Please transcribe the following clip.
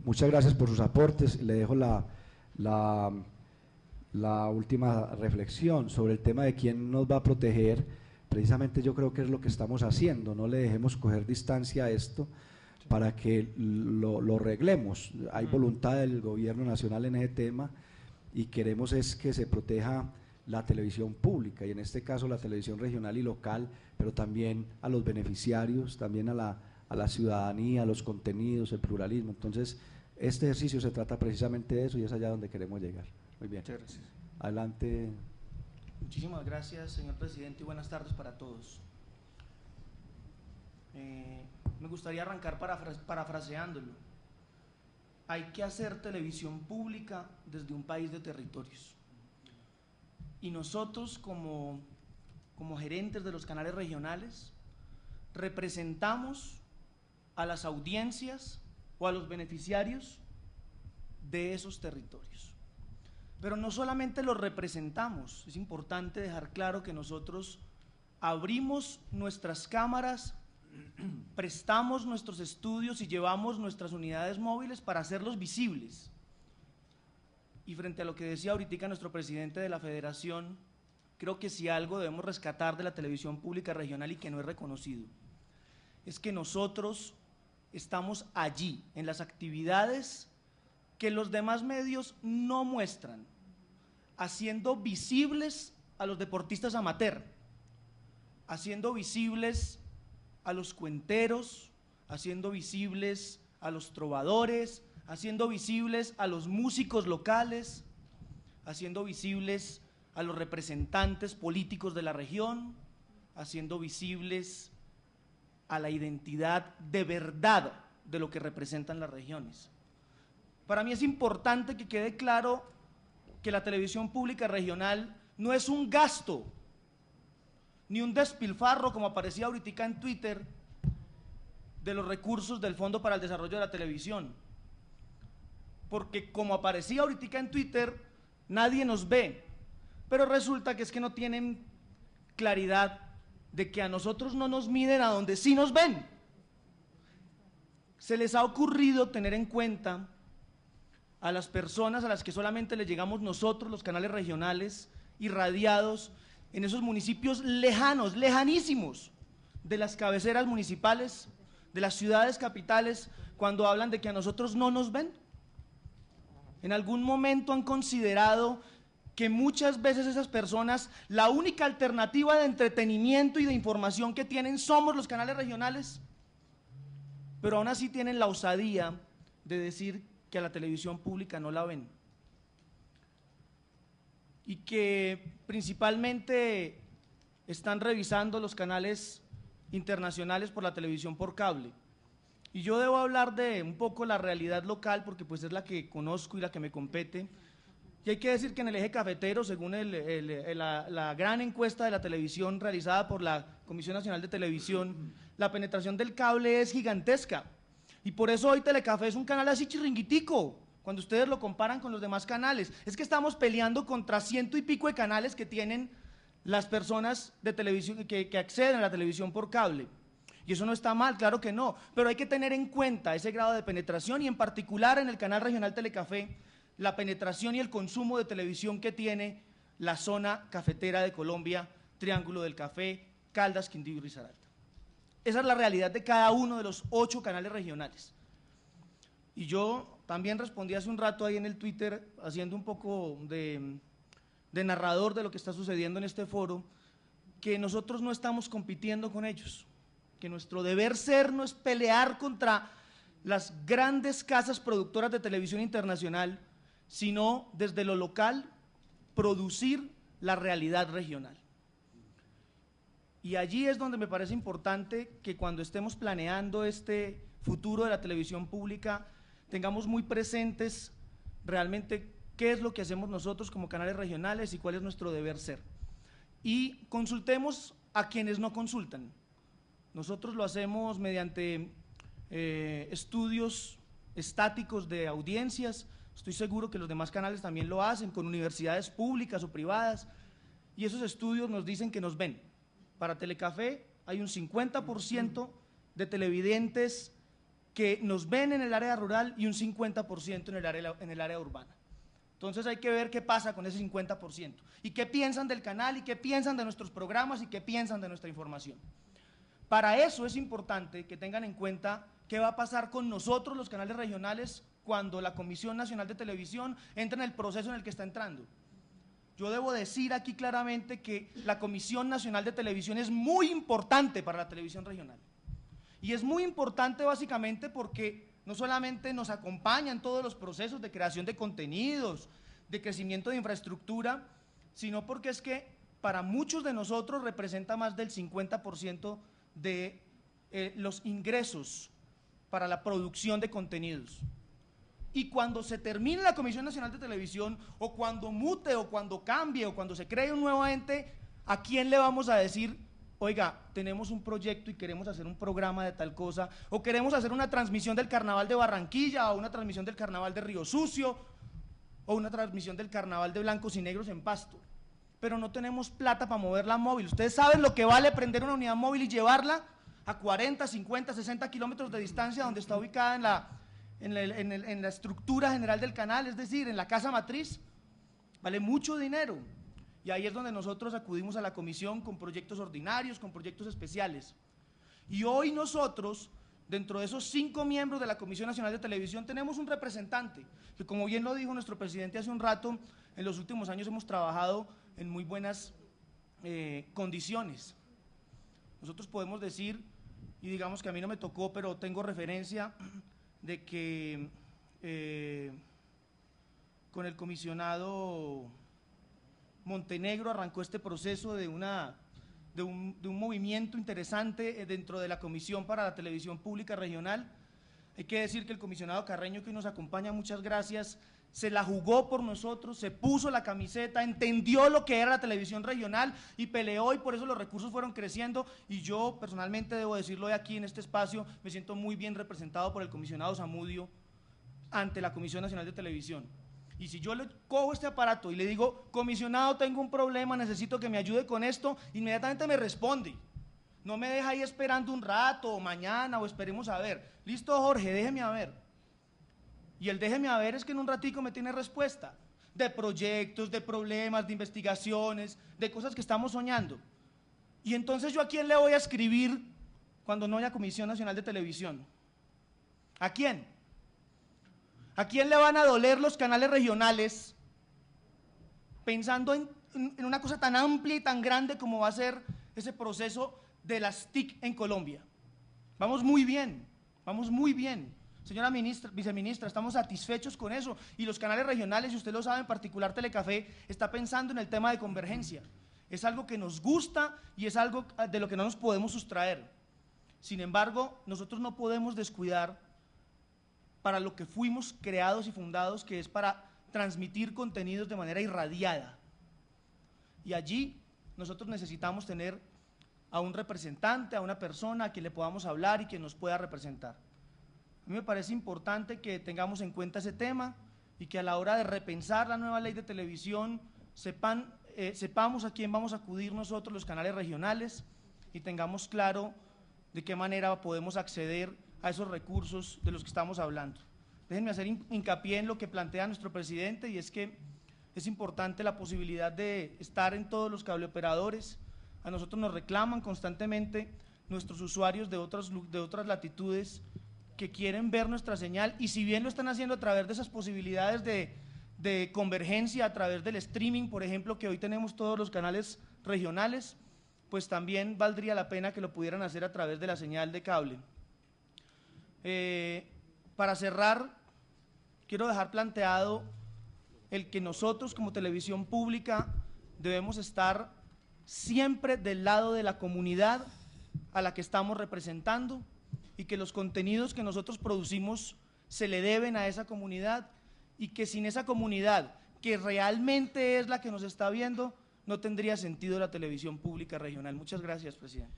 Muchas gracias por sus aportes. Le dejo la última reflexión sobre el tema de quién nos va a proteger. Precisamente yo creo que es lo que estamos haciendo, no le dejemos coger distancia a esto para que lo reglemos. Hay voluntad del gobierno nacional en ese tema y queremos es que se proteja la televisión pública y en este caso la televisión regional y local, pero también a los beneficiarios, también a la ciudadanía, a los contenidos, el pluralismo. Entonces, este ejercicio se trata precisamente de eso y es allá donde queremos llegar. Muy bien. Muchas gracias. Adelante. Muchísimas gracias, señor presidente, y buenas tardes para todos. Me gustaría arrancar parafraseándolo. Hay que hacer televisión pública desde un país de territorios. Y nosotros, como gerentes de los canales regionales, representamos a las audiencias o a los beneficiarios de esos territorios. Pero no solamente los representamos, es importante dejar claro que nosotros abrimos nuestras cámaras, prestamos nuestros estudios y llevamos nuestras unidades móviles para hacerlos visibles. Y frente a lo que decía ahorita nuestro presidente de la federación, creo que si algo debemos rescatar de la televisión pública regional y que no es reconocido, es que nosotros estamos allí, en las actividades que los demás medios no muestran, haciendo visibles a los deportistas amateur, haciendo visibles a los cuenteros, haciendo visibles a los trovadores, haciendo visibles a los músicos locales, haciendo visibles a los representantes políticos de la región, haciendo visibles a la identidad de verdad de lo que representan las regiones. Para mí es importante que quede claro que la televisión pública regional no es un gasto, ni un despilfarro, como aparecía ahorita en Twitter, de los recursos del Fondo para el Desarrollo de la Televisión. Porque como aparecía ahorita en Twitter, nadie nos ve, pero resulta que es que no tienen claridad de que a nosotros no nos miden a donde sí nos ven. Se les ha ocurrido tener en cuenta a las personas a las que solamente les llegamos nosotros, los canales regionales, irradiados en esos municipios lejanos, lejanísimos de las cabeceras municipales, de las ciudades capitales, cuando hablan de que a nosotros no nos ven. En algún momento han considerado que muchas veces esas personas, la única alternativa de entretenimiento y de información que tienen somos los canales regionales, pero aún así tienen la osadía de decir que a la televisión pública no la ven y que principalmente están revisando los canales internacionales por la televisión por cable. Y yo debo hablar de un poco la realidad local porque pues es la que conozco y la que me compete. Y hay que decir que en el eje cafetero, según la gran encuesta de la televisión realizada por la Comisión Nacional de Televisión, la penetración del cable es gigantesca. Y por eso hoy Telecafé es un canal así chiringuitico, cuando ustedes lo comparan con los demás canales. Es que estamos peleando contra 100 y pico de canales que tienen las personas de televisión que acceden a la televisión por cable. Y eso no está mal, claro que no, pero hay que tener en cuenta ese grado de penetración y en particular en el canal regional Telecafé, la penetración y el consumo de televisión que tiene la zona cafetera de Colombia, Triángulo del Café, Caldas, Quindío y Risaralda. Esa es la realidad de cada uno de los 8 canales regionales. Y yo también respondí hace un rato ahí en el Twitter, haciendo un poco de narrador de lo que está sucediendo en este foro, que nosotros no estamos compitiendo con ellos, que nuestro deber ser no es pelear contra las grandes casas productoras de televisión internacional, sino desde lo local producir la realidad regional. Y allí es donde me parece importante que cuando estemos planeando este futuro de la televisión pública tengamos muy presentes realmente qué es lo que hacemos nosotros como canales regionales y cuál es nuestro deber ser. Y consultemos a quienes no consultan. Nosotros lo hacemos mediante estudios estáticos de audiencias. Estoy seguro que los demás canales también lo hacen, con universidades públicas o privadas, y esos estudios nos dicen que nos ven. Para Telecafé hay un 50% de televidentes que nos ven en el área rural y un 50% en el área urbana. Entonces hay que ver qué pasa con ese 50% y qué piensan del canal y qué piensan de nuestros programas y qué piensan de nuestra información. Para eso es importante que tengan en cuenta qué va a pasar con nosotros los canales regionales cuando la Comisión Nacional de Televisión entre en el proceso en el que está entrando. Yo debo decir aquí claramente que la Comisión Nacional de Televisión es muy importante para la televisión regional. Y es muy importante básicamente porque no solamente nos acompaña en todos los procesos de creación de contenidos, de crecimiento de infraestructura, sino porque es que para muchos de nosotros representa más del 50% de los ingresos para la producción de contenidos. Y cuando se termine la Comisión Nacional de Televisión, o cuando mute, o cuando cambie, o cuando se cree un nuevo ente, ¿a quién le vamos a decir, oiga, tenemos un proyecto y queremos hacer un programa de tal cosa, o queremos hacer una transmisión del Carnaval de Barranquilla, o una transmisión del Carnaval de Río Sucio, o una transmisión del Carnaval de Blancos y Negros en Pasto? Pero no tenemos plata para moverla móvil. ¿Ustedes saben lo que vale prender una unidad móvil y llevarla a 40, 50, 60 kilómetros de distancia donde está ubicada en la estructura general del canal, es decir, en la casa matriz? Vale mucho dinero. Y ahí es donde nosotros acudimos a la comisión con proyectos ordinarios, con proyectos especiales. Y hoy nosotros, dentro de esos 5 miembros de la Comisión Nacional de Televisión, tenemos un representante, que como bien lo dijo nuestro presidente hace un rato, en los últimos años hemos trabajado en muy buenas condiciones. Nosotros podemos decir, y digamos que a mí no me tocó, pero tengo referencia de que con el comisionado Montenegro arrancó este proceso de un movimiento interesante dentro de la Comisión para la Televisión Pública Regional. Hay que decir que el comisionado Carreño, que nos acompaña, muchas gracias, se la jugó por nosotros, se puso la camiseta, entendió lo que era la televisión regional y peleó, y por eso los recursos fueron creciendo. Y yo personalmente debo decirlo de aquí en este espacio, me siento muy bien representado por el comisionado Zamudio ante la Comisión Nacional de Televisión. Y si yo le cojo este aparato y le digo, comisionado, tengo un problema, necesito que me ayude con esto, inmediatamente me responde. No me deja ahí esperando un rato, o mañana, o esperemos a ver. Listo, Jorge, déjeme a ver. Y el déjeme a ver es que en un ratico me tiene respuesta de proyectos, de problemas, de investigaciones, de cosas que estamos soñando. Y entonces, ¿yo a quién le voy a escribir cuando no haya Comisión Nacional de Televisión? ¿A quién? ¿A quién le van a doler los canales regionales pensando en una cosa tan amplia y tan grande como va a ser ese proceso de las TIC en Colombia? Vamos muy bien, vamos muy bien. Señora ministra, viceministra, estamos satisfechos con eso, y los canales regionales, y usted lo sabe, en particular Telecafé, está pensando en el tema de convergencia. Es algo que nos gusta y es algo de lo que no nos podemos sustraer. Sin embargo, nosotros no podemos descuidar para lo que fuimos creados y fundados, que es para transmitir contenidos de manera irradiada. Y allí nosotros necesitamos tener a un representante, a una persona a quien le podamos hablar y quien nos pueda representar. A mí me parece importante que tengamos en cuenta ese tema y que a la hora de repensar la nueva ley de televisión sepamos a quién vamos a acudir nosotros, los canales regionales, y tengamos claro de qué manera podemos acceder a esos recursos de los que estamos hablando. Déjenme hacer hincapié en lo que plantea nuestro presidente, y es que es importante la posibilidad de estar en todos los cableoperadores. A nosotros nos reclaman constantemente nuestros usuarios de otras latitudes que quieren ver nuestra señal, y si bien lo están haciendo a través de esas posibilidades de convergencia, a través del streaming, por ejemplo, que hoy tenemos todos los canales regionales, pues también valdría la pena que lo pudieran hacer a través de la señal de cable. Para cerrar, quiero dejar planteado el que nosotros como televisión pública debemos estar siempre del lado de la comunidad a la que estamos representando, y que los contenidos que nosotros producimos se le deben a esa comunidad, y que sin esa comunidad, que realmente es la que nos está viendo, no tendría sentido la televisión pública regional. Muchas gracias, presidente.